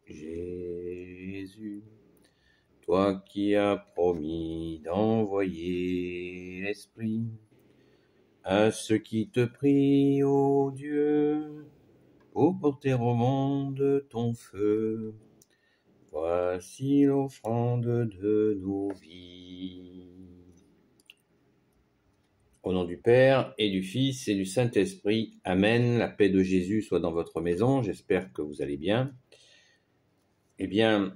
Jésus, toi qui as promis d'envoyer l'Esprit à ceux qui te prient, ô Dieu, pour porter au monde ton feu. Voici l'offrande de nos vies. Au nom du Père et du Fils et du Saint-Esprit, Amen. La paix de Jésus soit dans votre maison. J'espère que vous allez bien. Eh bien,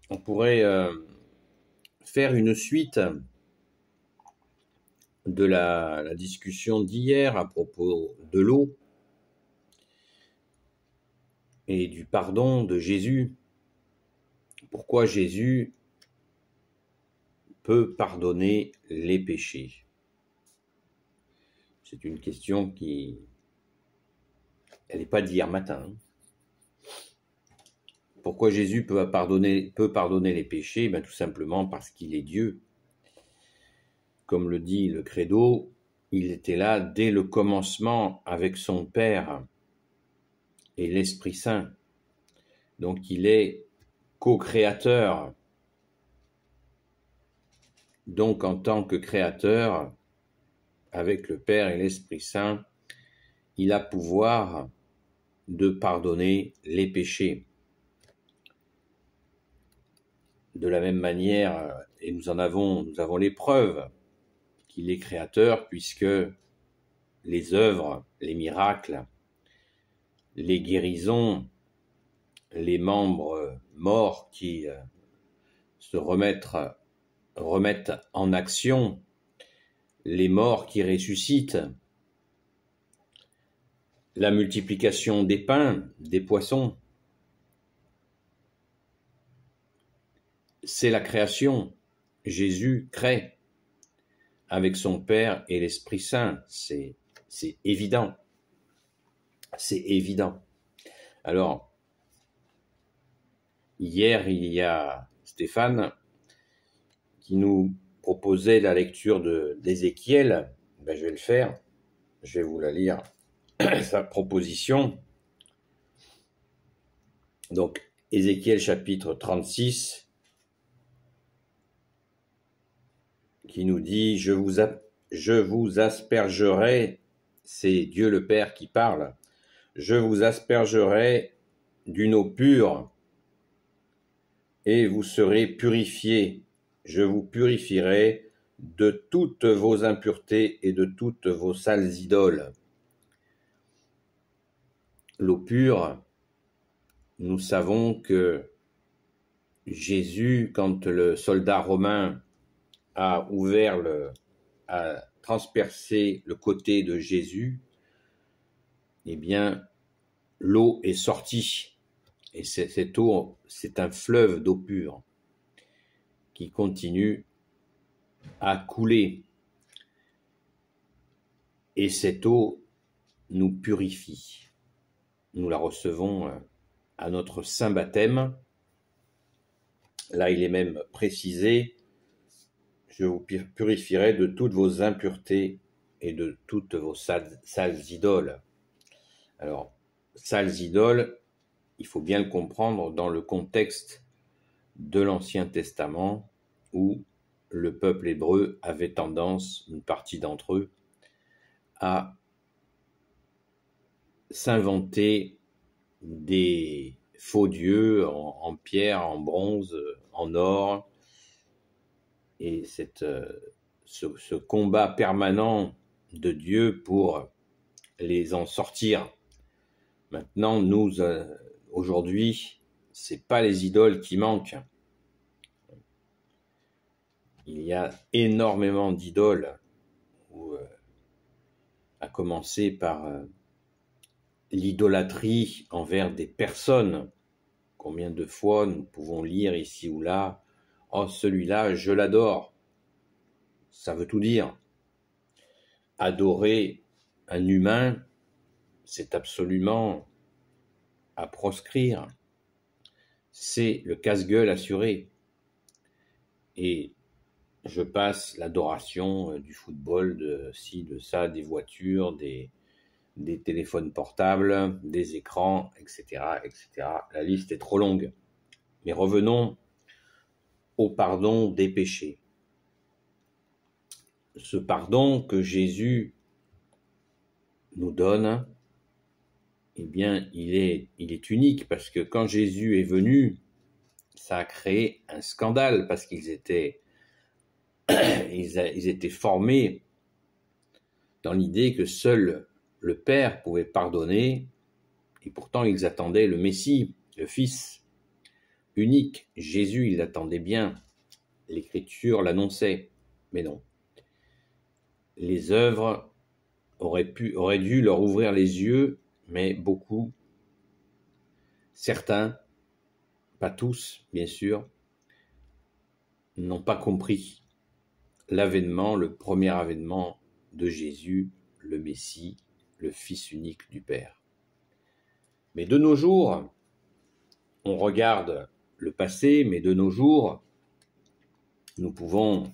on pourrait faire une suite de la discussion d'hier à propos de l'eau et du pardon de Jésus. Pourquoi Jésus peut pardonner les péchés? C'est une question elle n'est pas d'hier matin. Pourquoi Jésus peut pardonner les péchés? Tout simplement parce qu'il est Dieu. Comme le dit le Credo, il était là dès le commencement avec son Père et l'Esprit Saint. Donc il est co-créateur. Donc en tant que créateur, avec le Père et l'Esprit Saint, il a pouvoir de pardonner les péchés. De la même manière, et nous avons les preuves qu'il est créateur, puisque les œuvres, les miracles, les guérisons, les membres morts qui se remettent en action, les morts qui ressuscitent, la multiplication des pains, des poissons, c'est la création. Jésus crée avec son Père et l'Esprit Saint. C'est évident. C'est évident. Alors, hier, il y a Stéphane qui nous proposait la lecture d'Ézéchiel. Je vais le faire. Je vais vous la lire, sa proposition. Donc, Ézéchiel chapitre 36, qui nous dit « Je vous aspergerai », c'est Dieu le Père qui parle, « je vous aspergerai d'une eau pure et vous serez purifiés. Je vous purifierai de toutes vos impuretés et de toutes vos sales idoles. » L'eau pure, nous savons que Jésus, quand le soldat romain a transpercé le côté de Jésus, eh bien, l'eau est sortie. Et cette eau, c'est un fleuve d'eau pure qui continue à couler. Et cette eau nous purifie. Nous la recevons à notre saint baptême. Là, il est même précisé « Je vous purifierai de toutes vos impuretés et de toutes vos sales idoles. » Alors, sales idoles, il faut bien le comprendre dans le contexte de l'Ancien Testament où le peuple hébreu avait tendance, une partie d'entre eux, à s'inventer des faux dieux en pierre, en bronze, en or. Et ce combat permanent de Dieu pour les en sortir. Maintenant, nous, aujourd'hui, c'est pas les idoles qui manquent. Il y a énormément d'idoles, à commencer par l'idolâtrie envers des personnes. Combien de fois nous pouvons lire ici ou là « Oh, celui-là, je l'adore ». Ça veut tout dire. Adorer un humain, c'est absolument à proscrire. C'est le casse-gueule assuré. Et je passe l'adoration du football, de ci, de ça, des voitures, des des téléphones portables, des écrans, etc., etc. La liste est trop longue. Mais revenons au pardon des péchés. Ce pardon que Jésus nous donne, eh bien, il est unique, parce que quand Jésus est venu, ça a créé un scandale, parce qu'ils étaient formés dans l'idée que seul le Père pouvait pardonner, et pourtant ils attendaient le Messie, le Fils unique. Jésus, il l'attendait bien, l'Écriture l'annonçait, mais non. Les œuvres auraient dû leur ouvrir les yeux, mais beaucoup, certains, pas tous, bien sûr, n'ont pas compris l'avènement, le premier avènement de Jésus, le Messie, le Fils unique du Père. Mais de nos jours, on regarde le passé, mais de nos jours, nous pouvons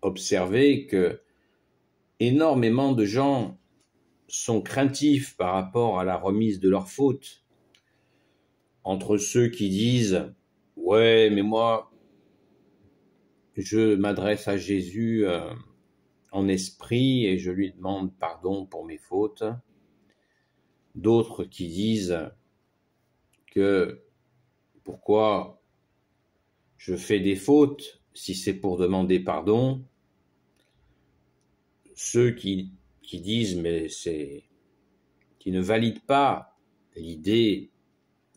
observer que énormément de gens sont craintifs par rapport à la remise de leurs fautes. Entre ceux qui disent « Ouais, mais moi, je m'adresse à Jésus en esprit et je lui demande pardon pour mes fautes. » D'autres qui disent que pourquoi je fais des fautes si c'est pour demander pardon. Ceux qui disent, mais qui ne valident pas l'idée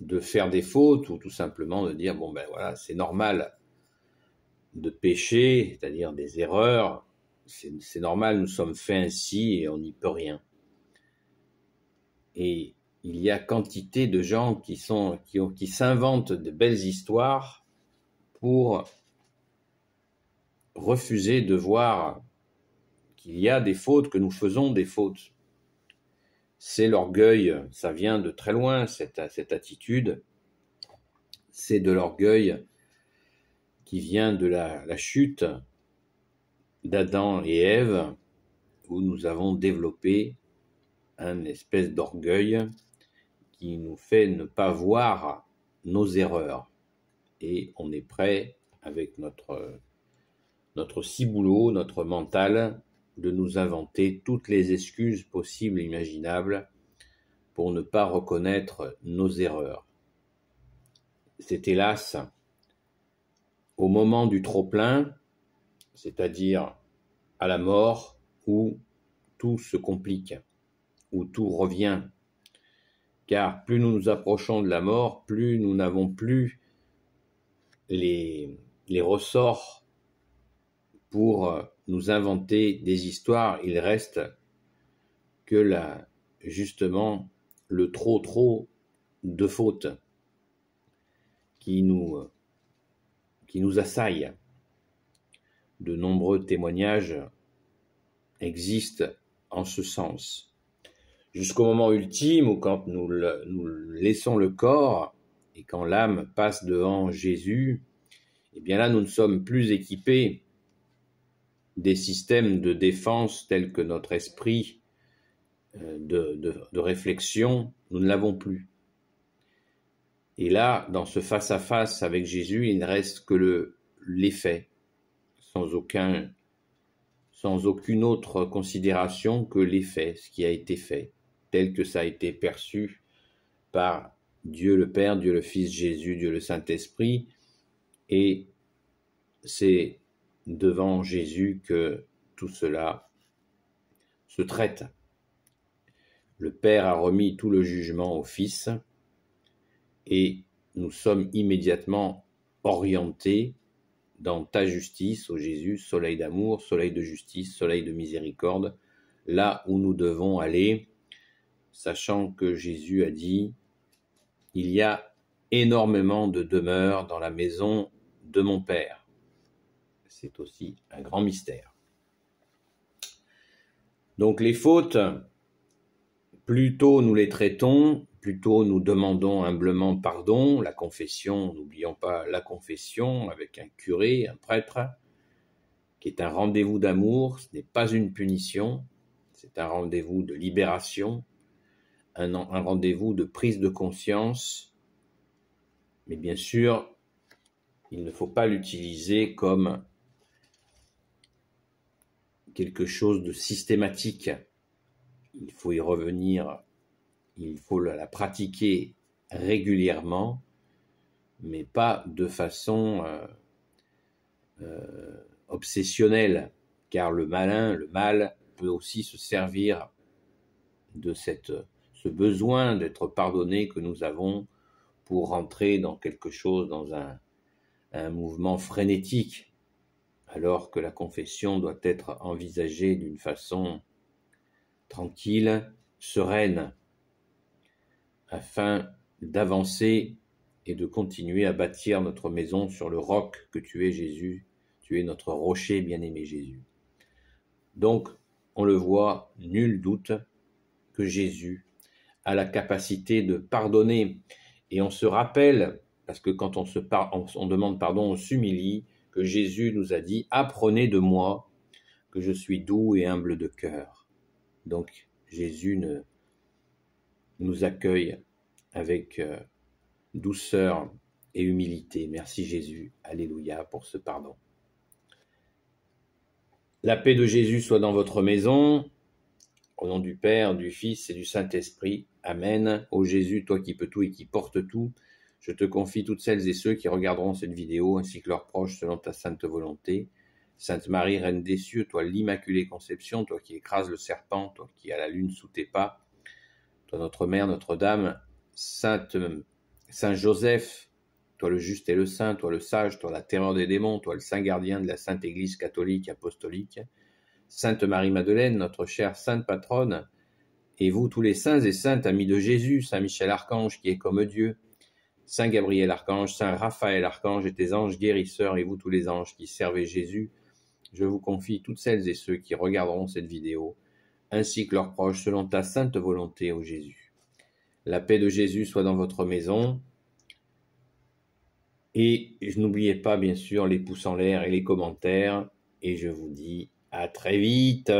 de faire des fautes, ou tout simplement de dire, bon ben voilà, c'est normal de pécher, c'est-à-dire des erreurs, c'est normal, nous sommes faits ainsi et on n'y peut rien. Et il y a quantité de gens qui s'inventent de belles histoires pour refuser de voir qu'il y a des fautes, que nous faisons des fautes. C'est l'orgueil, ça vient de très loin, cette attitude. C'est de l'orgueil qui vient de la chute d'Adam et Ève, où nous avons développé une espèce d'orgueil qui nous fait ne pas voir nos erreurs. Et on est prêt, avec notre ciboulot, notre mental, de nous inventer toutes les excuses possibles et imaginables pour ne pas reconnaître nos erreurs. C'est hélas, au moment du trop-plein, c'est-à-dire à la mort, où tout se complique, où tout revient. Car plus nous nous approchons de la mort, plus nous n'avons plus les ressorts pour nous inventer des histoires. Il reste que justement le trop de fautes qui nous assaillent. De nombreux témoignages existent en ce sens. Jusqu'au moment ultime où, quand nous laissons le corps et quand l'âme passe devant Jésus, eh bien là, nous ne sommes plus équipés des systèmes de défense tels que notre esprit de réflexion, nous ne l'avons plus. Et là, dans ce face-à-face avec Jésus, il ne reste que les faits, sans aucune autre considération que les faits, ce qui a été fait, tel que ça a été perçu par Dieu le Père, Dieu le Fils, Jésus, Dieu le Saint-Esprit, et c'est devant Jésus que tout cela se traite. Le Père a remis tout le jugement au Fils, et nous sommes immédiatement orientés dans ta justice, ô Jésus, soleil d'amour, soleil de justice, soleil de miséricorde, là où nous devons aller, sachant que Jésus a dit « Il y a énormément de demeures dans la maison de mon Père ». C'est aussi un grand mystère. Donc les fautes, plus tôt nous les traitons, plus tôt nous demandons humblement pardon. La confession, n'oublions pas la confession avec un curé, un prêtre, qui est un rendez-vous d'amour, ce n'est pas une punition, c'est un rendez-vous de libération, un rendez-vous de prise de conscience, mais bien sûr, il ne faut pas l'utiliser comme quelque chose de systématique. Il faut y revenir, il faut la pratiquer régulièrement, mais pas de façon obsessionnelle, car le mal peut aussi se servir de ce besoin d'être pardonné que nous avons pour rentrer dans quelque chose, dans un mouvement frénétique, alors que la confession doit être envisagée d'une façon tranquille, sereine, afin d'avancer et de continuer à bâtir notre maison sur le roc que tu es, Jésus. Tu es notre rocher, bien-aimé Jésus. Donc, on le voit, nul doute que Jésus a la capacité de pardonner. Et on se rappelle, parce que quand on demande pardon, on s'humilie, que Jésus nous a dit « Apprenez de moi, que je suis doux et humble de cœur ». Donc, Jésus nous accueille avec douceur et humilité. Merci Jésus, alléluia, pour ce pardon. La paix de Jésus soit dans votre maison, au nom du Père, du Fils et du Saint-Esprit. Amen. Ô Jésus, toi qui peux tout et qui portes tout, je te confie toutes celles et ceux qui regarderont cette vidéo, ainsi que leurs proches, selon ta sainte volonté. Sainte Marie, Reine des cieux, toi l'Immaculée Conception, toi qui écrases le serpent, toi qui as la lune sous tes pas, toi notre Mère, Notre-Dame, Saint Joseph, toi le juste et le saint, toi le sage, toi la terreur des démons, toi le saint gardien de la Sainte Église catholique apostolique, Sainte Marie-Madeleine, notre chère sainte patronne, et vous tous les saints et saintes amis de Jésus, Saint Michel Archange qui est comme Dieu, Saint Gabriel Archange, Saint Raphaël Archange et tes anges guérisseurs, et vous tous les anges qui servez Jésus, je vous confie toutes celles et ceux qui regarderont cette vidéo, ainsi que leurs proches, selon ta sainte volonté, ô Jésus. La paix de Jésus soit dans votre maison. Et n'oubliez pas, bien sûr, les pouces en l'air et les commentaires. Et je vous dis à très vite.